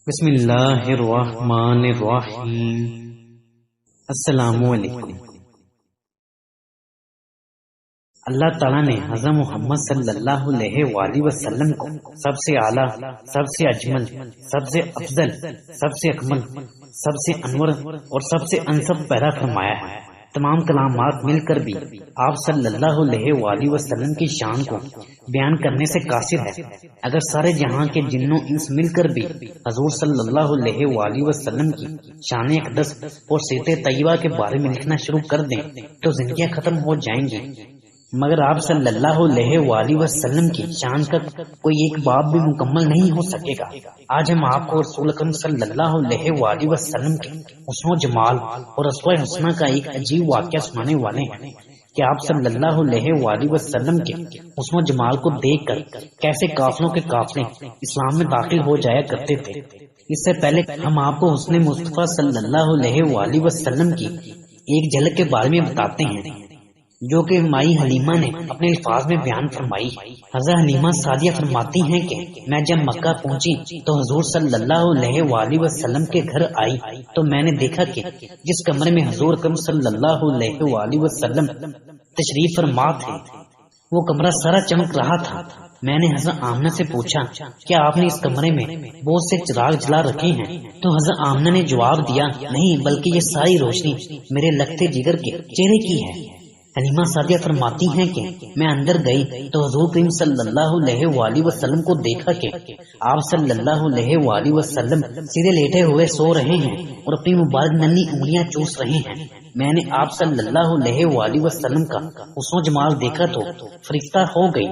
بسم اللہ الرحمن الرحیم۔ السلام علیکم۔ اللہ تعالیٰ نے حضرت محمد صلی اللہ علیہ وآلہ وسلم کو سب سے اعلیٰ، سب سے اجمل، سب سے افضل، سب سے اکمل، سب سے انور اور سب سے انسب پیدا فرمایا ہے۔ تمام کلامات مل کر بھی آپ صلی اللہ علیہ وآلہ وسلم کی شان کو بیان کرنے سے قاصر ہے۔ اگر سارے جہاں کے جنوں انس مل کر بھی حضور صلی اللہ علیہ وآلہ وسلم کی شان اقدس اور سیرت طیبہ کے بارے میں لکھنا شروع کر دیں تو زندگیاں ختم ہو جائیں گی، مگر آپ صلی اللہ علیہ وآلہ وسلم کی شان کا کوئی ایک باب بھی مکمل نہیں ہو سکے گا۔ آج ہم آپ کو رسول اکرم صلی اللہ علیہ وآلہ وسلم کے حسن و جمال اور اسوہ حسنہ کا ایک عجیب واقعہ سنانے والے ہیں کہ آپ صلی اللہ علیہ وآلہ وسلم کے حسن و جمال کو دیکھ کر کیسے قافلوں کے قافلے اسلام میں داخل ہو جایا کرتے تھے۔ اس سے پہلے ہم آپ کو حسن مصطفیٰ صلی اللہ علیہ وآلہ وسلم کی ایک جھلک کے بارے میں بتاتے ہیں جو کہ مائی حلیمہ نے اپنے الفاظ میں بیان فرمائی۔ حضرت حلیمہ سعدیہ فرماتی ہیں کہ میں جب مکہ پہنچی تو حضور صلی اللہ علیہ وآلہ وسلم کے گھر آئی تو میں نے دیکھا کہ جس کمرے میں حضور اکرم صلی اللہ علیہ وآلہ وسلم تشریف فرما تھے وہ کمرہ سارا چمک رہا تھا۔ میں نے حضرت آمنہ سے پوچھا کیا آپ نے اس کمرے میں بہت سے چراغ جلا رکھے ہیں؟ تو حضرت آمنہ نے جواب دیا نہیں، بلکہ یہ ساری روشنی میرے لگتے جگر کے چہرے کی ہے۔ حلیمہ سعدیہ فرماتی ہیں کہ میں اندر گئی تو حضور کریم صلی اللہ علیہ وآلہ وسلم کو دیکھا کہ آپ صلی اللہ علیہ وآلہ وسلم سیدھے لیٹے ہوئے سو رہے ہیں اور اپنی مبارک ننھی انگلیاں چوس رہے ہیں۔ میں نے آپ صلی اللہ علیہ وآلہ وسلم کا حسن و جمال دیکھا تو فرشتہ ہو گئی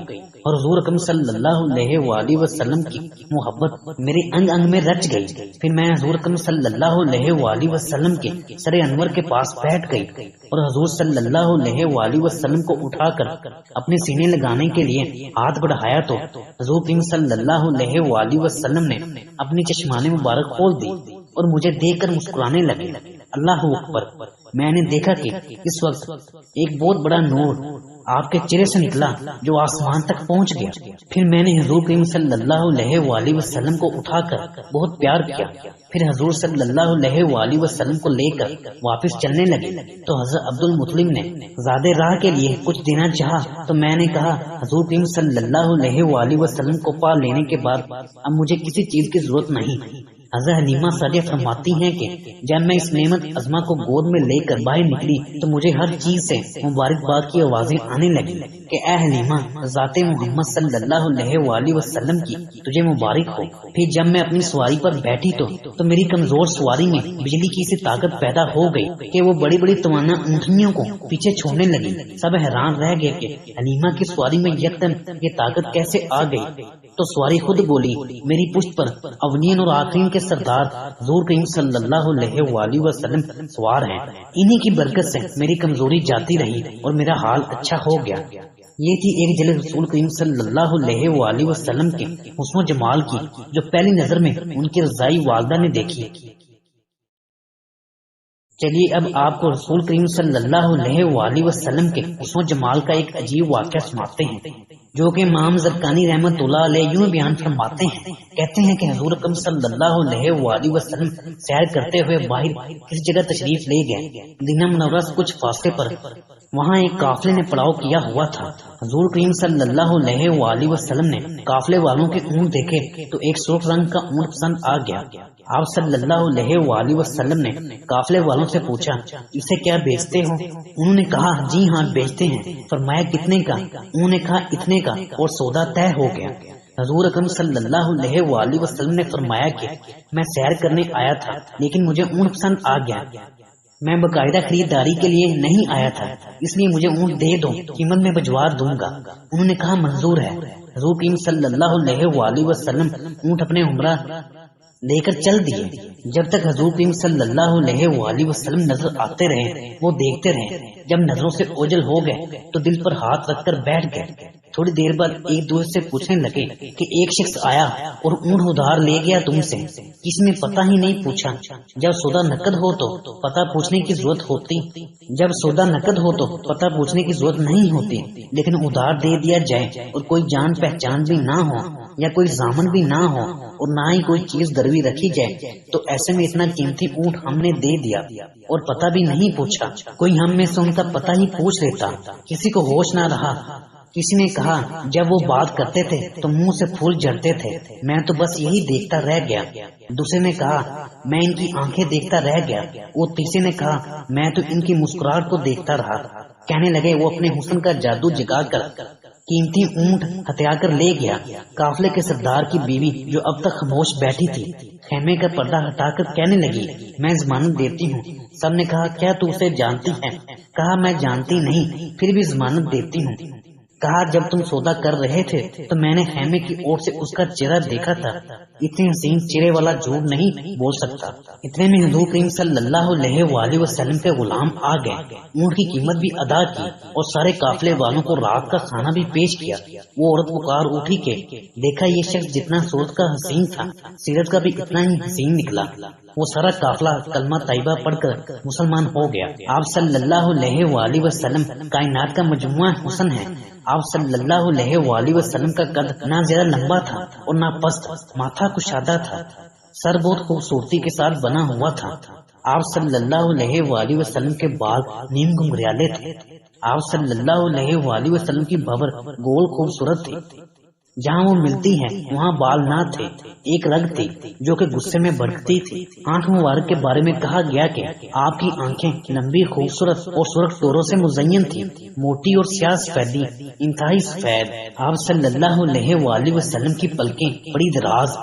اور حضور اکرم صلی اللہ علیہ وآلہ وسلم کی محبت میرے انگ انگ میں رچ گئی۔ پھر میں حضور اکرم صلی اللہ علیہ وآلہ وسلم کے سر انور کے پاس بیٹھ گئی اور حضور صلی اللہ علیہ وآلہ وسلم کو اٹھا کر اپنے سینے لگانے کے لیے ہاتھ بڑھایا تو حضور کریم صلی اللہ علیہ وآلہ وسلم نے اپنی چشمان مبارک کھول دی اور مجھے دیکھ کر مسکرانے لگے۔ اللہ اکبر! میں نے دیکھا کہ اس وقت ایک بہت بڑا نور آپ کے چہرے سے نکلا جو آسمان تک پہنچ گیا۔ پھر میں نے حضور کریم صلی اللہ علیہ وآلہ وسلم کو اٹھا کر بہت پیار کیا۔ پھر حضور صلی اللہ علیہ وآلہ وسلم کو لے کر واپس چلنے لگے تو حضرت عبد المطلب نے زیادہ راہ کے لیے کچھ دینا چاہا تو میں نے کہا حضور کریم صلی اللہ علیہ وآلہ وسلم کو پا لینے کے بعد اب مجھے کسی چیز کی ضرورت نہیں۔ حضرت حلیمہ سعدیہ فرماتی ہیں کہ جب میں اس نعمت عظمہ کو گود میں لے کر باہر نکلی تو مجھے ہر چیز سے مبارکباد کی آوازیں آنے لگی کہ اے حلیمہ، ذات محمد صلی اللہ علیہ وآلہ وسلم کی تجھے مبارک ہو۔ پھر جب میں اپنی سواری پر بیٹھی تو میری کمزور سواری میں بجلی کی سی طاقت پیدا ہو گئی کہ وہ بڑی بڑی توانا اونٹنیوں کو پیچھے چھوڑنے لگی۔ سب حیران رہ گئے کہ حلیمہ کی سواری میں یکدم یہ طاقت کیسے آ گئی؟ تو سواری خود بولی میری پشت پر اولین اور آخرین کے سردار حضور کریم صلی اللہ علیہ وآلہ وسلم سوار ہیں، انہی کی برکت سے میری کمزوری جاتی رہی اور میرا حال اچھا ہو گیا۔ یہ تھی ایک جھلک رسول کریم صلی اللہ علیہ وآلہ وسلم کے حسن و جمال کی جو پہلی نظر میں ان کی رضائی والدہ نے دیکھی۔ چلیے اب آپ کو رسول کریم صلی اللہ علیہ وآلہ وسلم کے حسن و جمال کا ایک عجیب واقعہ سناتے ہیں جو کہ امام زرقانی رحمت اللہ علیہ یوں بیان فرماتے ہیں۔ کہتے ہیں کہ حضور اکرم صلی اللہ علیہ وآلہ وسلم سیر کرتے ہوئے باہر کسی جگہ تشریف لے گئے۔ مدینہ منورہ سے کچھ فاصلے پر وہاں ایک قافلے نے پڑاؤ کیا ہوا تھا۔ حضور کریم صلی اللہ علیہ وآلہ وسلم نے قافلے والوں کے اونٹ دیکھے تو ایک سرخ رنگ کا اونٹ پسند آ گیا۔ آپ صلی اللہ علیہ وآلہ وسلم نے قافلے والوں سے پوچھا اسے کیا بیچتے ہو؟ انہوں نے کہا جی ہاں بیچتے ہیں۔ فرمایا کتنے کا؟ انہوں نے کہا اتنے کا، اور سودا طے ہو گیا۔ حضور اکرم صلی اللہ علیہ وآلہ وسلم نے فرمایا کہ میں سیر کرنے آیا تھا لیکن مجھے اونٹ پسند آ گیا، میں باقاعدہ خریداری کے لیے نہیں آیا تھا، اس لیے مجھے اونٹ دے دو، قیمت میں بھجوا دوں گا۔ انہوں نے کہا منظور ہے۔ حضور کریم صلی اللہ علیہ وآلہ وسلم اونٹ اپنے ہمراہ لے کر چل دیے۔ جب تک حضور کریم صلی اللہ علیہ وآلہ وسلم نظر آتے رہے وہ دیکھتے رہے۔ جب نظروں سے اوجھل ہو گئے تو دل پر ہاتھ رکھ کر بیٹھ گئے۔ تھوڑی دیر بعد ایک دوسرے سے پوچھنے لگے کہ ایک شخص آیا اور اونٹ ادھار لے گیا تم سے، کسی نے پتہ ہی نہیں پوچھا۔ جب سودا نقد ہو تو پتہ پوچھنے کی ضرورت ہوتی، نہیں ہوتی، لیکن ادھار دے دیا جائے اور کوئی جان پہچان بھی نہ ہو یا کوئی ضامن بھی نہ ہو اور نہ ہی کوئی چیز گروی رکھی جائے، تو ایسے میں اتنا قیمتی اونٹ ہم نے دے دیا اور پتہ بھی نہیں پوچھا۔ کوئی ہم میں سے ان کا پتہ ہی پوچھ لیتا، کسی کو ہوش نہ رہا۔ کسی نے کہا جب وہ بات کرتے تھے تو منہ سے پھول جھڑتے تھے، میں تو بس یہی دیکھتا رہ گیا۔ دوسرے نے کہا میں ان کی آنکھیں دیکھتا رہ گیا۔ وہ تیسرے نے کہا میں تو ان کی مسکراہٹ کو دیکھتا رہا۔ کہنے لگے وہ اپنے حسن کا جادو جگا کر قیمتی اونٹ ہتھیا کر لے گیا۔ قافلے کے سردار کی بیوی جو اب تک خاموش بیٹھی تھی خیمے کا پردہ ہٹا کر کہنے لگی میں ضمانت دیتی ہوں۔ سب نے کہا کیا تو اسے جانتی ہے؟ کہا میں جانتی نہیں، پھر بھی ضمانت دیتی ہوں۔ کہا جب تم سودا کر رہے تھے تو میں نے خیمے کی اوٹ سے اس کا چہرہ دیکھا تھا، اتنے حسین چہرے والا جھوٹ نہیں بول سکتا۔ اتنے میں حضور کریم صلی اللہ علیہ وآلہ وسلم کے غلام آ گئے، اونٹ کی قیمت بھی ادا کی اور سارے قافلے والوں کو رات کا کھانا بھی پیش کیا۔ وہ عورت پکار اٹھی کہ دیکھا یہ شخص جتنا صورت کا حسین تھا سیرت کا بھی اتنا ہی حسین نکلا۔ وہ سارا قافلہ کلمہ طیبہ پڑھ کر مسلمان ہو گیا۔ آپ صلی اللہ علیہ وآلہ وسلم کائنات کا مجموعہ حسن ہے۔ آپ صلی اللہ علیہ وآلہ وسلم کا قد نہ زیادہ لمبا تھا اور نہ پست، ماتھا کشادہ تھا، سر بہت خوبصورتی کے ساتھ بنا ہوا تھا۔ آپ صلی اللہ علیہ وآلہ وسلم کے بال نیم گھنگریالے تھے۔ آپ صلی اللہ علیہ وآلہ وسلم کی بھور گول خوبصورت تھی، جہاں وہ ملتی ہے وہاں بال نہ تھے، ایک رگ تھی جو کہ غصے میں بھڑکتی تھی۔ آنکھ مبارک کے بارے میں کہا گیا کہ آپ کی آنکھیں لمبی، خوبصورت اور سرخ ڈوروں سے مزین تھی، موٹی اور سیاہ سفیدی، انتہائی سفید۔ آپ صلی اللہ علیہ وآلہ وسلم کی پلکیں بڑی دراز۔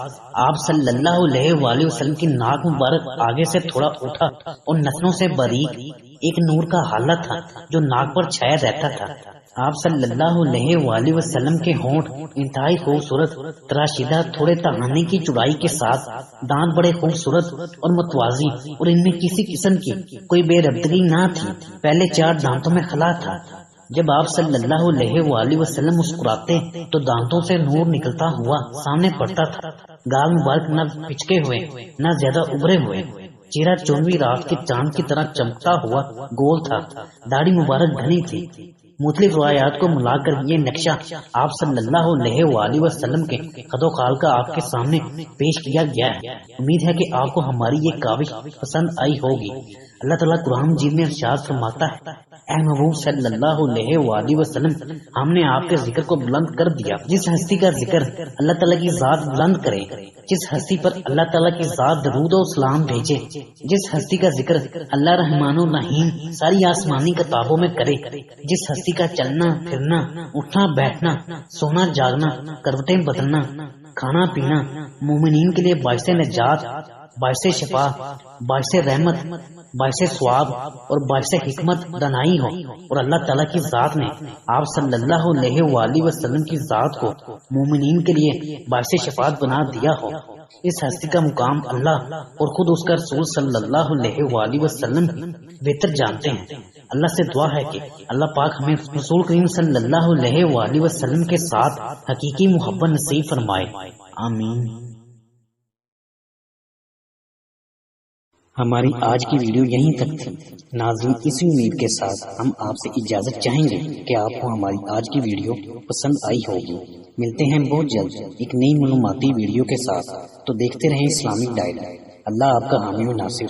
آپ صلی اللہ علیہ وآلہ وسلم کی ناک مبارک آگے سے تھوڑا اٹھا اور نتنوں سے باریک ایک نور کا حالہ تھا جو ناک پر چھایا رہتا تھا۔ آپ صلی اللہ علیہ وآلہ وسلم کے ہونٹ انتہائی خوبصورت، تراشیدہ، تھوڑے تہانے کی چوڑائی کے ساتھ، دانت بڑے خوبصورت اور متوازی اور ان میں کسی قسم کی کوئی بے ربطگی نہ تھی۔ پہلے 4 دانتوں میں خلا تھا۔ جب آپ صلی اللہ علیہ وآلہ وسلم مسکراتے تو دانتوں سے نور نکلتا ہوا سامنے پڑتا تھا۔ گال مبارک نہ پچکے ہوئے نہ زیادہ ابھرے ہوئے، چہرہ 24 رات کے چاند کی طرح چمکتا ہوا گول تھا، داڑھی مبارک گھنی تھی۔ مختلف روایات کو ملا کر یہ نقشہ آپ صلی اللہ علیہ وآلہ وسلم کے قد و خال کا آپ کے سامنے پیش کیا گیا ہے۔ امید ہے کہ آپ کو ہماری یہ کاوش پسند آئی ہوگی۔ اللہ تعالیٰ قرآن مجید میں ارشاد فرماتا ہے اے محبوب صلی اللہ علیہ وآلہ وسلم، ہم نے آپ کے ذکر کو بلند کر دیا۔ جس ہستی کا ذکر اللہ تعالیٰ کی ذات بلند کرے، جس ہستی پر اللہ تعالیٰ کی ذات درود و سلام بھیجے، جس ہستی کا ذکر اللہ رحمان و رحیم ساری آسمانی کتابوں میں کرے، جس ہستی کا چلنا پھرنا، اٹھنا بیٹھنا، سونا جاگنا، کروٹیں بدلنا، کھانا پینا مومنین کے لیے باعث نجات، باعث شفا، باعث رحمت، باعث ثواب اور باعث حکمت دانائی ہو، اور اللہ تعالیٰ کی ذات نے آپ صلی اللہ علیہ وآلہ وسلم کی ذات کو مومنین کے لیے باعث شفاعت بنا دیا ہو۔ اس ہستی کا مقام اللہ اور خود اس کا رسول صلی اللہ علیہ وآلہ وسلم بہتر جانتے ہیں۔ اللہ سے دعا ہے کہ اللہ پاک ہمیں رسول کریم صلی اللہ علیہ وآلہ وسلم کے ساتھ حقیقی محبت نصیب فرمائے، آمین۔ ہماری آج کی ویڈیو یہیں تک تھی۔ ناظرین، اسی امید کے ساتھ ہم آپ سے اجازت چاہیں گے کہ آپ کو ہماری آج کی ویڈیو پسند آئی ہوگی۔ ملتے ہیں بہت جلد ایک نئی معلوماتی ویڈیو کے ساتھ، تو دیکھتے رہیں اسلامک ڈائٹ۔ اللہ آپ کا حامی و ناصر۔